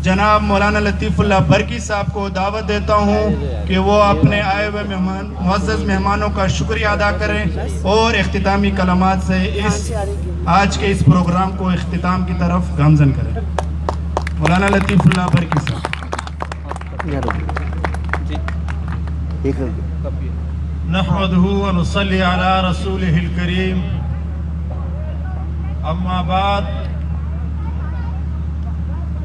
جناب مولانا لطیف اللہ برکی صاحب کو دعوت دیتا ہوں کہ وہ اپنے آئے ہوئے معزز مہمانوں کا شکریہ ادا کریں اور اختتامی کلمات سے آج کے اس پروگرام کو اختتام کی طرف گامزن کریں. مولانا لطیف اللہ برکی صاحب. نحمده ونصلي على رسوله الكريم. اما بعد،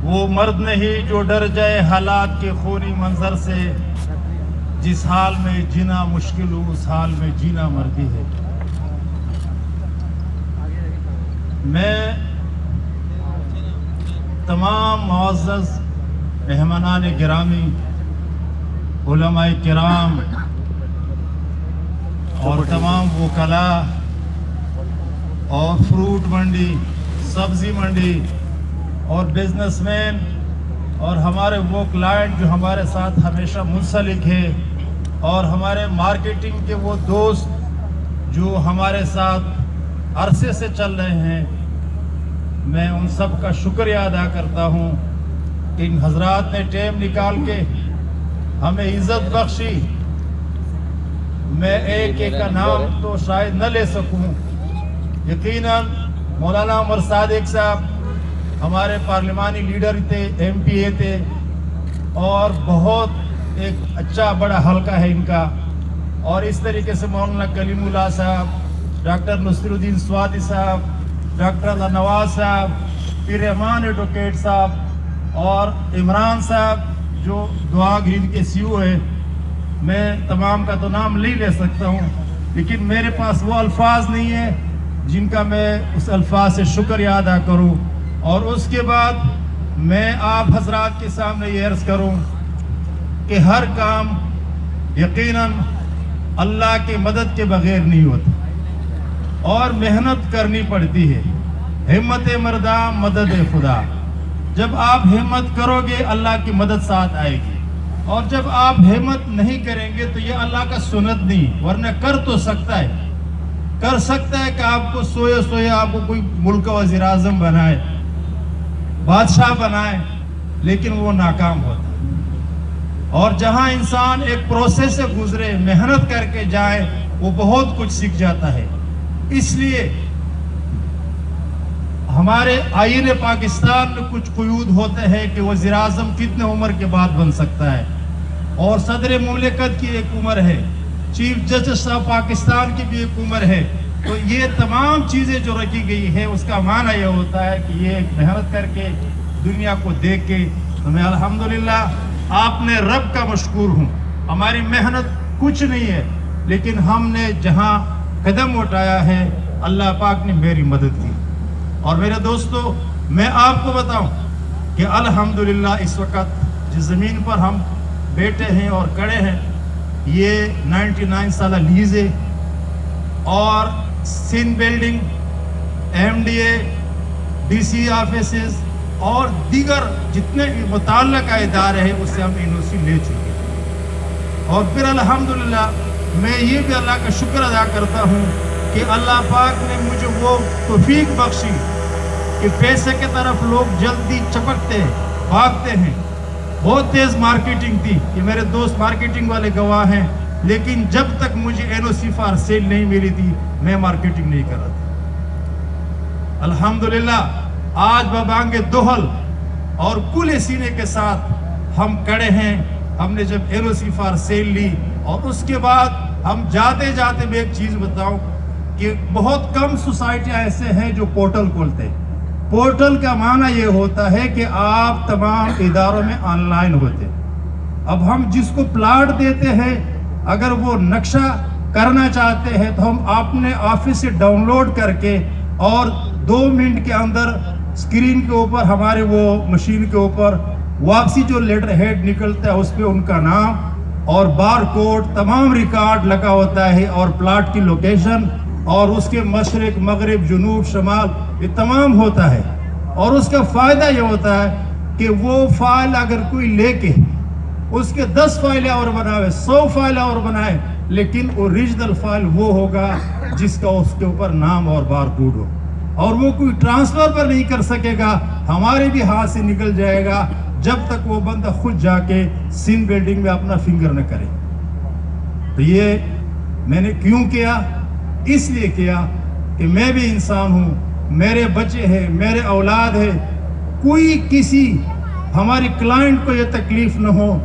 وہ مرد نہیں جو ڈر جائے حالات کے خونی منظر سے. جس حال میں جینا مشکل ہو اس حال میں جینا مردی ہے. میں تمام معزز مہمانان گرامی، علماء کرام اور تمام وکلاء اور فروٹ منڈی، سبزی منڈی اور بزنس مین اور ہمارے وہ کلائنٹ جو ہمارے ساتھ ہمیشہ منسلک ہے، اور ہمارے مارکیٹنگ کے وہ دوست جو ہمارے ساتھ عرصے سے چل رہے ہیں، میں ان سب کا شکریہ ادا کرتا ہوں کہ ان حضرات نے ٹائم نکال کے ہمیں عزت بخشی. میں ایک ایک کا نام تو شاید نہ لے سکوں. یقیناً مولانا عمر صادق صاحب ہمارے پارلیمانی لیڈر تھے، ایم پی اے تھے، اور بہت ایک اچھا بڑا حلقہ ہے ان کا. اور اس طریقے سے مولانا کلیم اللہ صاحب، ڈاکٹر نصیر الدین سوادی صاحب، ڈاکٹر اللہ نواز صاحب، پیر رحمان ایڈوکیٹ صاحب، اور عمران صاحب جو دعا گرین کے سی او ہے. میں تمام کا تو نام نہیں لے سکتا ہوں، لیکن میرے پاس وہ الفاظ نہیں ہیں جن کا میں اس الفاظ سے شکریہ ادا کروں. اور اس کے بعد میں آپ حضرات کے سامنے یہ عرض کروں کہ ہر کام یقیناً اللہ کی مدد کے بغیر نہیں ہوتا، اور محنت کرنی پڑتی ہے. ہمت مرداں مدد خدا. جب آپ ہمت کرو گے اللہ کی مدد ساتھ آئے گی، اور جب آپ ہمت نہیں کریں گے تو یہ اللہ کا سنت نہیں. ورنہ کر تو سکتا ہے، کر سکتا ہے کہ آپ کو سوئے سوئے آپ کو کوئی ملک کا وزیر اعظم بنائے، بادشاہ بنائے، لیکن وہ ناکام ہوتا ہے. اور جہاں انسان ایک پروسیس سے گزرے، محنت کر کے جائے، وہ بہت کچھ سیکھ جاتا ہے. اس لیے ہمارے آئین پاکستان میں کچھ قیود ہوتے ہیں کہ وزیر اعظم کتنے عمر کے بعد بن سکتا ہے، اور صدر مملکت کی ایک عمر ہے، چیف جسٹس آف پاکستان کی بھی ایک عمر ہے. تو یہ تمام چیزیں جو رکھی گئی ہے اس کا معنی یہ ہوتا ہے کہ یہ ایک محنت کر کے دنیا کو دیکھ کے. تو میں الحمدللہ آپ نے رب کا مشکور ہوں. ہماری محنت کچھ نہیں ہے، لیکن ہم نے جہاں قدم اٹھایا ہے اللہ پاک نے میری مدد کی. اور میرے دوستو، میں آپ کو بتاؤں کہ الحمدللہ اس وقت جس زمین پر ہم بیٹھے ہیں اور کھڑے ہیں، یہ 99 سالہ لیز ہے. اور Sindh building, M D A, D C offices اور دیگر جتنے بھی متعلقہ ادارے ہیں اس سے ہم این او سی لے چکے ہیں. اور پھر الحمدللہ میں یہ بھی اللہ کا شکر ادا کرتا ہوں کہ اللہ پاک نے مجھے وہ توفیق بخشی کہ پیسے کے طرف لوگ جلدی چپکتے ہیں، بھاگتے ہیں. بہت تیز مارکیٹنگ تھی، کہ میرے دوست مارکیٹنگ والے گواہ ہیں، لیکن جب تک مجھے N O C for sale نہیں ملی تھی میں مارکیٹنگ نہیں کر رہا تھا. الحمدللہ آج ببانگ دوہل اور کل سینے کے ساتھ ہم کڑے ہیں. ہم نے جب N O C for sale لی، اور اس کے بعد ہم جاتے جاتے میں ایک چیز بتاؤں کہ بہت کم سوسائٹیاں ایسے ہیں جو پورٹل کھولتے ہیں. پورٹل کا معنی یہ ہوتا ہے کہ آپ تمام اداروں میں آن لائن ہوتے. اب ہم جس کو پلاٹ دیتے ہیں، اگر وہ نقشہ کرنا چاہتے ہیں تو ہم اپنے آفس سے ڈاؤن لوڈ کر کے، اور 2 منٹ کے اندر اسکرین کے اوپر ہمارے وہ مشین کے اوپر واپسی جو لیٹر ہیڈ نکلتا ہے اس پہ ان کا نام اور بار کوڈ تمام ریکارڈ لگا ہوتا ہے، اور پلاٹ کی لوکیشن اور اس کے مشرق، مغرب، جنوب، شمال یہ تمام ہوتا ہے. اور اس کا فائدہ یہ ہوتا ہے کہ وہ فائل اگر کوئی لے کے اس کے 10 فائلیں اور بنائے، 100 فائلیں اور بنائے، لیکن اوریجنل فائل وہ ہوگا جس کا اس کے اوپر نام اور بار کوڈ ہو. اور وہ کوئی ٹرانسفر پر نہیں کر سکے گا، ہمارے بھی ہاتھ سے نکل جائے گا. جب تک وہ بندہ خود جا کے سین بلڈنگ میں اپنا فنگر نہ کرے. تو یہ میں نے کیوں کیا؟ اس لیے کیا کہ میں بھی انسان ہوں, میرے بچے ہیں, میرے اولاد ہے, کوئی کسی ہماری کلائنٹ کو یہ تکلیف نہ ہو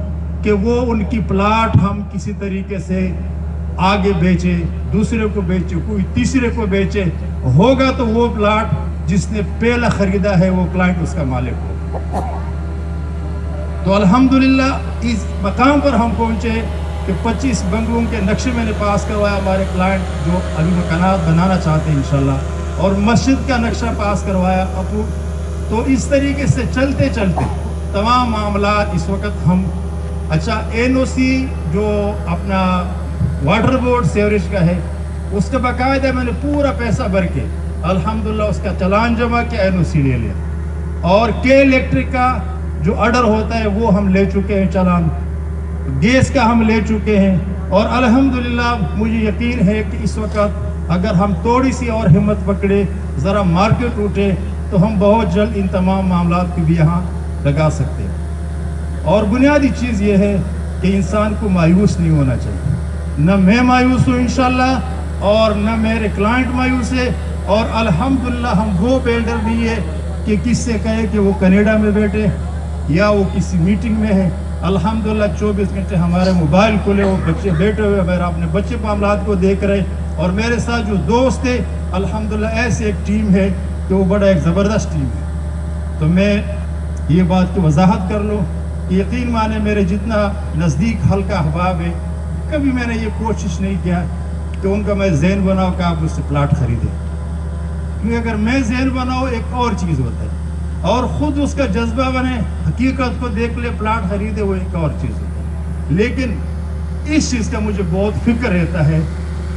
کہ وہ ان کی پلاٹ ہم کسی طریقے سے آگے بیچے, دوسرے کو بیچے, کوئی تیسرے کو بیچے. ہوگا تو وہ پلاٹ جس نے پہلا خریدا ہے وہ کلائنٹ اس کا مالک ہو. تو الحمدللہ اس مقام پر ہم پہنچے کہ 25 بنگلوں کے نقشے میں نے پاس کروایا ہمارے کلائنٹ جو ابھی مکانات بنانا چاہتے ہیں انشاءاللہ, اور مسجد کا نقشہ پاس کروایا اپو. تو اس طریقے سے چلتے چلتے تمام معاملات اس وقت ہم اچھا NOC جو اپنا واٹر بورڈ سیوریج کا ہے اس کا باقاعدہ میں نے پورا پیسہ بھر کے الحمدللہ اس کا چلان جمع کیا, NOC لے لیا. اور کے الیکٹرک کا جو آرڈر ہوتا ہے وہ ہم لے چکے ہیں چلان, گیس کا ہم لے چکے ہیں. اور الحمدللہ مجھے یقین ہے کہ اس وقت اگر ہم تھوڑی سی اور ہمت پکڑے, ذرا مارکیٹ اٹھے, تو ہم بہت جلد ان تمام معاملات کو بھی یہاں لگا سکتے ہیں. اور بنیادی چیز یہ ہے کہ انسان کو مایوس نہیں ہونا چاہیے. نہ میں مایوس ہوں انشاءاللہ, اور نہ میرے کلائنٹ مایوس ہے. اور الحمدللہ ہم وہ بلڈر نہیں ہے کہ کس سے کہے کہ وہ کینیڈا میں بیٹھے یا وہ کسی میٹنگ میں ہے. الحمدللہ 24 گھنٹے ہمارے موبائل کھلے, وہ بچے بیٹھے ہوئے, میرا اپنے بچے معاملات کو دیکھ رہے. اور میرے ساتھ جو دوست ہے الحمدللہ ایسے ایک ٹیم ہے کہ وہ بڑا ایک زبردست ٹیم ہے. تو میں یہ بات کی وضاحت کر لوں کہ یقین مانے میرے جتنا نزدیک حلقہ احباب ہے, کبھی میں نے یہ کوشش نہیں کیا کہ ان کا میں ذہن بناؤ کہ آپ مجھ سے پلاٹ خریدیں. کیونکہ اگر میں ذہن بناؤ ایک اور چیز ہوتا ہے, اور خود اس کا جذبہ بنے, حقیقت کو دیکھ لے, پلاٹ خریدے, وہ ایک اور چیز ہوتا ہے. لیکن اس چیز کا مجھے بہت فکر رہتا ہے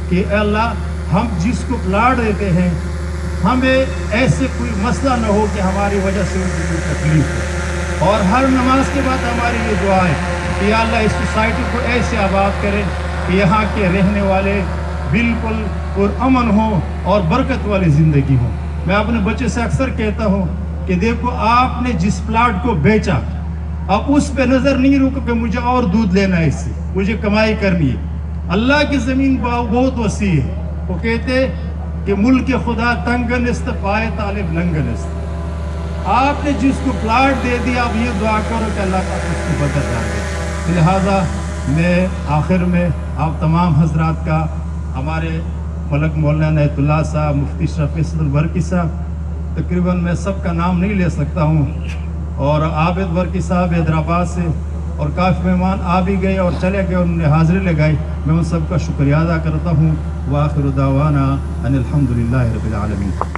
کہ اے اللہ ہم جس کو پلاٹ دیتے ہیں ہمیں ایسے کوئی مسئلہ نہ ہو کہ ہماری وجہ سے ان کو کوئی تکلیف ہو. اور ہر نماز کے بعد ہماری یہ دعا ہے کہ یا اللہ اس سوسائٹی کو ایسے آباد کرے کہ یہاں کے رہنے والے بالکل پرامن ہوں اور برکت والی زندگی ہو. میں اپنے بچے سے اکثر کہتا ہوں کہ دیکھو آپ نے جس پلاٹ کو بیچا, اب اس پہ نظر نہیں رکو کہ مجھے اور دودھ لینا ہے, اس سے مجھے کمائی کرنی ہے. اللہ کی زمین بہت وسیع ہے. وہ کہتے کہ ملک خدا تنگنست پائے طالب لنگنست. آپ نے جس کو پلاٹ دے دیا آپ یہ دعا کرو کہ اللہ تعالیٰ اس کو بدل دے. لہٰذا میں آخر میں آپ تمام حضرات کا, ہمارے ملک مولانا عنایت اللہ صاحب, مفتی شاہ فیصل البرکی صاحب, تقریباً میں سب کا نام نہیں لے سکتا ہوں, اور عابد برکی صاحب حیدرآباد سے, اور کافی مہمان آ بھی گئے اور چلے گئے, انہوں نے حاضری لگائی. میں ان سب کا شکریہ ادا کرتا ہوں. وآخر دعوانا ان الحمدللہ رب العالمین.